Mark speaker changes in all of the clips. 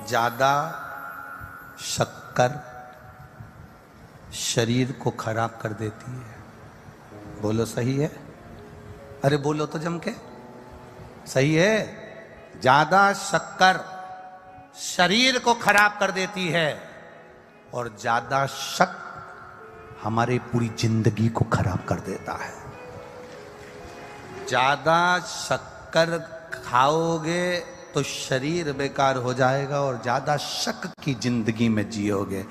Speaker 1: ज्यादा शक्कर शरीर को खराब कर देती है। बोलो सही है? अरे बोलो तो जम के, सही है? ज्यादा शक्कर शरीर को खराब कर देती है और ज्यादा शक हमारे पूरी जिंदगी को खराब कर देता है। ज्यादा शक्कर खाओगे तो शरीर बेकार हो जाएगा और ज्यादा शक की जिंदगी में जियोगे।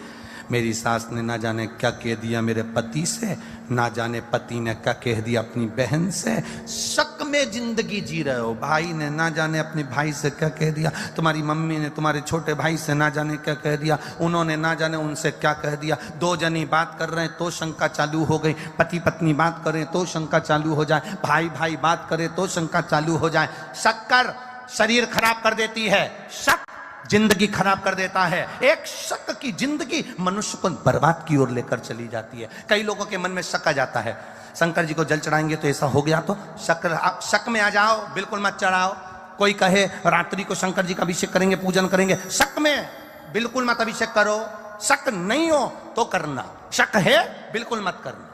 Speaker 1: मेरी सास ने ना जाने क्या कह दिया मेरे पति से, ना जाने पति ने क्या कह दिया अपनी बहन से, शक में जिंदगी जी रहे हो। भाई ने ना जाने अपने भाई से क्या कह दिया, तुम्हारी मम्मी ने तुम्हारे छोटे भाई से ना जाने क्या कह दिया, उन्होंने ना जाने उनसे क्या कह दिया। दो जनी बात कर रहे हैं तो शंका चालू हो गई, पति पत्नी बात करें तो शंका चालू हो जाए, भाई भाई बात करे तो शंका चालू हो जाए। शक्कर शरीर खराब कर देती है, शक जिंदगी खराब कर देता है। एक शक की जिंदगी मनुष्य को बर्बाद की ओर लेकर चली जाती है। कई लोगों के मन में शक आ जाता है, शंकर जी को जल चढ़ाएंगे तो ऐसा हो गया, तो शक में आ जाओ, बिल्कुल मत चढ़ाओ। कोई कहे रात्रि को शंकर जी का अभिषेक करेंगे, पूजन करेंगे, शक में बिल्कुल मत अभिषेक करो। शक नहीं हो तो करना, शक है बिल्कुल मत करना।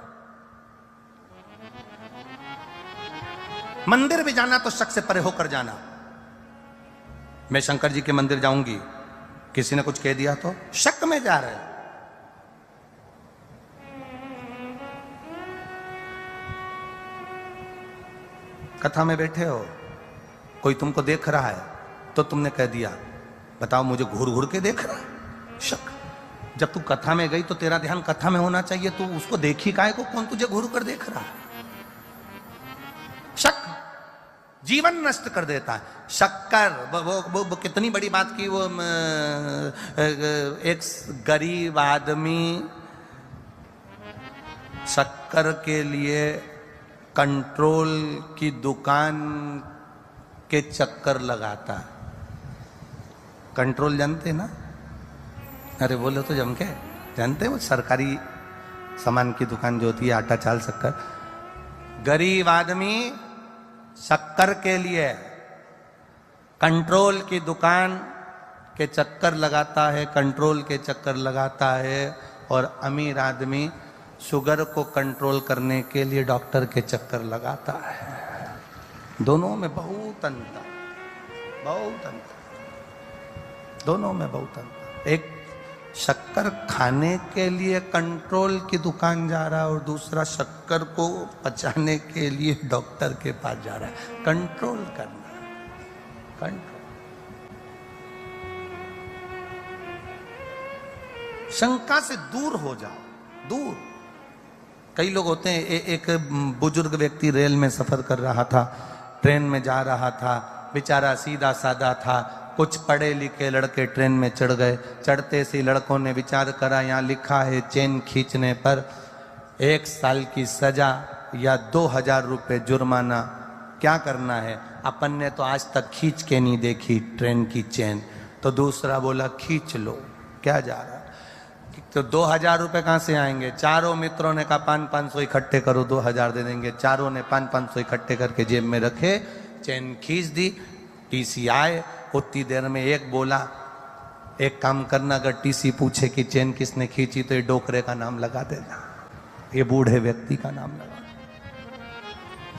Speaker 1: मंदिर भी जाना तो शक से परे होकर जाना। मैं शंकर जी के मंदिर जाऊंगी, किसी ने कुछ कह दिया तो शक में जा रहे हैं। कथा में बैठे हो, कोई तुमको देख रहा है तो तुमने कह दिया, बताओ मुझे घूर घूर के देख रहा है, शक। जब तू कथा में गई तो तेरा ध्यान कथा में होना चाहिए, तू उसको देखी काहे को, कौन तुझे घूर कर देख रहा है। शक जीवन नष्ट कर देता है। शक्कर वो कितनी बड़ी बात की। वो एक गरीब आदमी शक्कर के लिए कंट्रोल की दुकान के चक्कर लगाता है। कंट्रोल जानते ना? अरे बोलो तो जम के, जानते वो सरकारी सामान की दुकान जो होती है, आटा चाल शक्कर। गरीब आदमी शक्कर के लिए कंट्रोल की दुकान के चक्कर लगाता है, कंट्रोल के चक्कर लगाता है। और अमीर आदमी शुगर को कंट्रोल करने के लिए डॉक्टर के चक्कर लगाता है। दोनों में बहुत अंतर, बहुत अंतर, दोनों में बहुत अंतर। एक शक्कर खाने के लिए कंट्रोल की दुकान जा रहा है और दूसरा शक्कर को पचाने के लिए डॉक्टर के पास जा रहा है। कंट्रोल करना, कंट्रोल। शंका से दूर हो जाओ, दूर। कई लोग होते हैं, एक बुजुर्ग व्यक्ति रेल में सफर कर रहा था, ट्रेन में जा रहा था, बेचारा सीधा साधा था। कुछ पढ़े लिखे लड़के ट्रेन में चढ़ गए। चढ़ते से लड़कों ने विचार करा, यहाँ लिखा है चेन खींचने पर 1 साल की सजा या 2000 रुपये जुर्माना। क्या करना है? अपन ने तो आज तक खींच के नहीं देखी ट्रेन की चेन। तो दूसरा बोला खींच लो, क्या जा रहा है। तो 2000 रुपये कहाँ से आएंगे? चारों मित्रों ने कहा 500 इकट्ठे करो, 2000 दे देंगे। चारों ने 500 इकट्ठे करके जेब में रखे, चेन खींच दी। टीसी आए, उतनी देर में एक बोला, एक काम करना, अगर टीसी पूछे कि चेन किसने खींची तो ये डोकरे का नाम लगा देना, ये बूढ़े व्यक्ति का नाम लगा।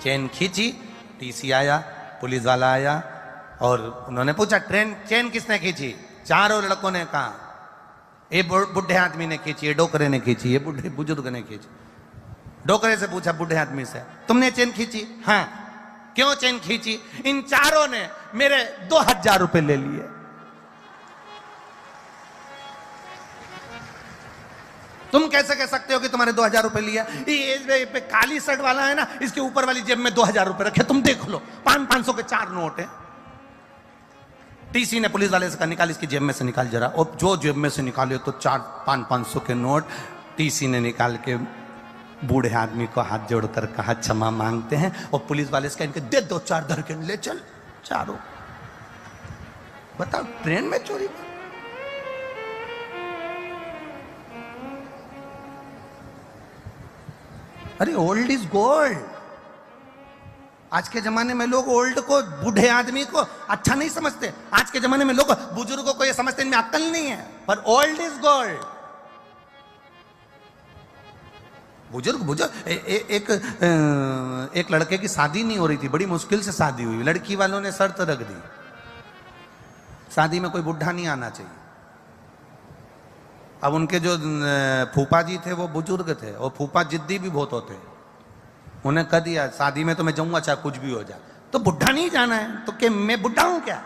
Speaker 1: चेन खींची, टीसी आया, पुलिस वाला आया और उन्होंने पूछा चेन किसने खींची? चारों लड़कों ने कहा ये बूढ़े आदमी ने खींची, ये डोकरे ने खींची, ये बूढ़े बुजुर्ग ने खींची। डोकरे से पूछा बूढ़े आदमी से, तुमने चेन खींची? हाँ। क्यों चेन खींची? इन चारों ने मेरे 2000 रुपए ले लिए। तुम कैसे कह सकते हो कि तुम्हारे 2000 रुपए लिया? ये काली शर्ट वाला है ना, इसके ऊपर वाली जेब में 2000 रुपए रखे, तुम देख लो, 500 के 4 नोट है। टीसी ने पुलिस वाले से कहा निकाल, इसकी जेब में से निकाल जरा। और जो जेब में से निकाले तो 500 के नोट टीसी ने निकाल के बूढ़े आदमी को हाथ जोड़कर कहा क्षमा मांगते हैं। और पुलिस वाले से कहा इनके दे 2-4 दरके ले चल। चारों बताओ ट्रेन में चोरी। अरे ओल्ड इज गोल्ड। आज के जमाने में लोग ओल्ड को, बूढ़े आदमी को अच्छा नहीं समझते। आज के जमाने में लोग बुजुर्गों को ये समझते हैं में अक्ल नहीं है, पर ओल्ड इज गोल्ड। बुजुर्ग बुजुर्ग एक लड़के की शादी नहीं हो रही थी, बड़ी मुश्किल से शादी हुई। लड़की वालों ने शर्त रख दी, शादी में कोई बुढ़ा नहीं आना चाहिए। अब उनके जो फूफा जी थे वो बुजुर्ग थे, और फूफा जिद्दी भी बहुत होते। उन्हें कह दिया शादी में तो मैं जाऊंगा चाहे कुछ भी हो जाए, तो बुढ़ा नहीं जाना है तो क्या मैं बुढ़ा हूं क्या,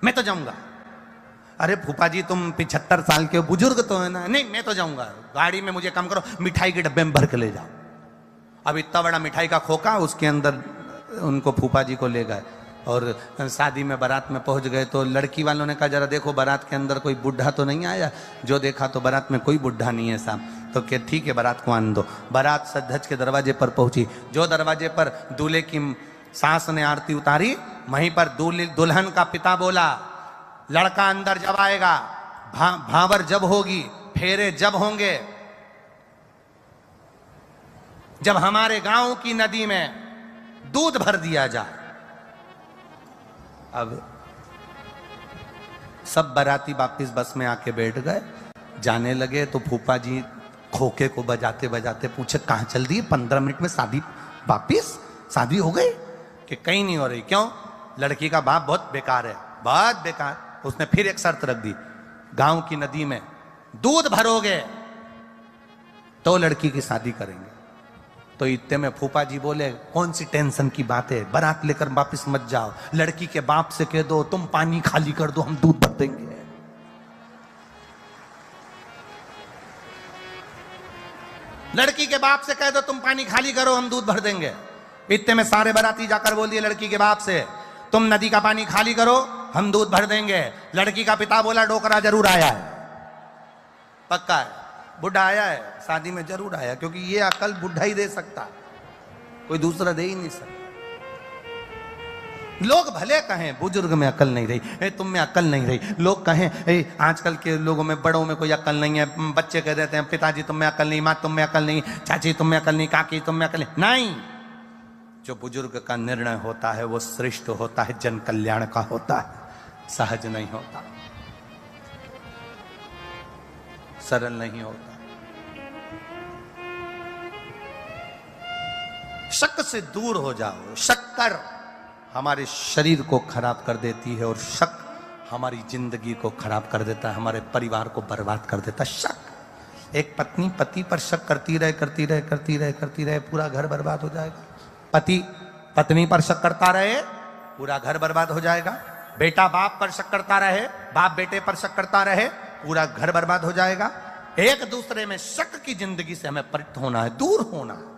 Speaker 1: मैं तो जाऊंगा। अरे फूफा जी तुम 75 साल के बुजुर्ग तो है ना, नहीं मैं तो जाऊंगा, गाड़ी में मुझे कम करो, मिठाई के डब्बे में भर के ले जाओ। अब इतना बड़ा मिठाई का खोखा, उसके अंदर उनको फूफा जी को ले गए और शादी में बारात में पहुंच गए। तो लड़की वालों ने कहा जरा देखो बारात के अंदर कोई बुढ़ा तो नहीं आया। जो देखा तो बारात में कोई बुढ़ा नहीं है साहब। तो क्या ठीक है बारात को आने दो। बारात सज धज के दरवाजे पर पहुंची। जो दरवाजे पर दूल्हे की सास ने आरती उतारी, वहीं पर दुल्हन का पिता बोला लड़का अंदर जब आएगा, भावर जब होगी, फेरे जब होंगे, जब हमारे गांव की नदी में दूध भर दिया जाए। अब सब बाराती वापिस बस में आके बैठ गए, जाने लगे। तो फूफा जी खोखे को बजाते बजाते पूछे कहां चल दी, 15 मिनट में शादी, वापिस शादी हो गई? कि कहीं नहीं हो रही। क्यों? लड़की का बाप बहुत बेकार है, बहुत बेकार। उसने फिर एक शर्त रख दी, गांव की नदी में दूध भरोगे तो लड़की की शादी करेंगे। तो इतने में फूफा जी बोले कौन सी टेंशन की बात है, बारात लेकर वापस मत जाओ, लड़की के बाप से कह दो तुम पानी खाली कर दो, हम दूध भर देंगे। लड़की के बाप से कह दो तुम पानी खाली करो, हम दूध भर देंगे। इतने में सारे बाराती जाकर बोलिए लड़की के बाप से तुम नदी का पानी खाली करो, हम दूध भर देंगे। लड़की का पिता बोला डोकरा जरूर आया है, पक्का है, बुढ़ा आया है, शादी में जरूर आया, क्योंकि ये अकल बुढ़ा ही दे सकता, कोई दूसरा दे ही नहीं सकता। लोग भले कहें बुजुर्ग में अकल नहीं रही, तुम में अकल नहीं रही। लोग कहें आजकल के लोगों में, बड़ों में कोई अकल नहीं है। बच्चे कह देते हैं पिताजी तुम में अकल नहीं, माँ तुम में अकल नहीं, चाची तुम में अकल नहीं, काकी तुम में अकल नहीं। जो बुजुर्ग का निर्णय होता है वो श्रेष्ठ होता है, जन कल्याण का होता है, सहज नहीं होता, सरल नहीं होता। शक से दूर हो जाओ। शक्कर हमारे शरीर को खराब कर देती है, और शक हमारी जिंदगी को खराब कर देता है, हमारे परिवार को बर्बाद कर देता है। शक, एक पत्नी पति पर शक करती रहे करती रहे करती रहे करती रहे, पूरा घर बर्बाद हो जाएगा। पति पत्नी पर शक करता रहे, पूरा घर बर्बाद हो जाएगा। बेटा बाप पर शक करता रहे, बाप बेटे पर शक करता रहे, पूरा घर बर्बाद हो जाएगा। एक दूसरे में शक की जिंदगी से हमें परित होना है, दूर होना है।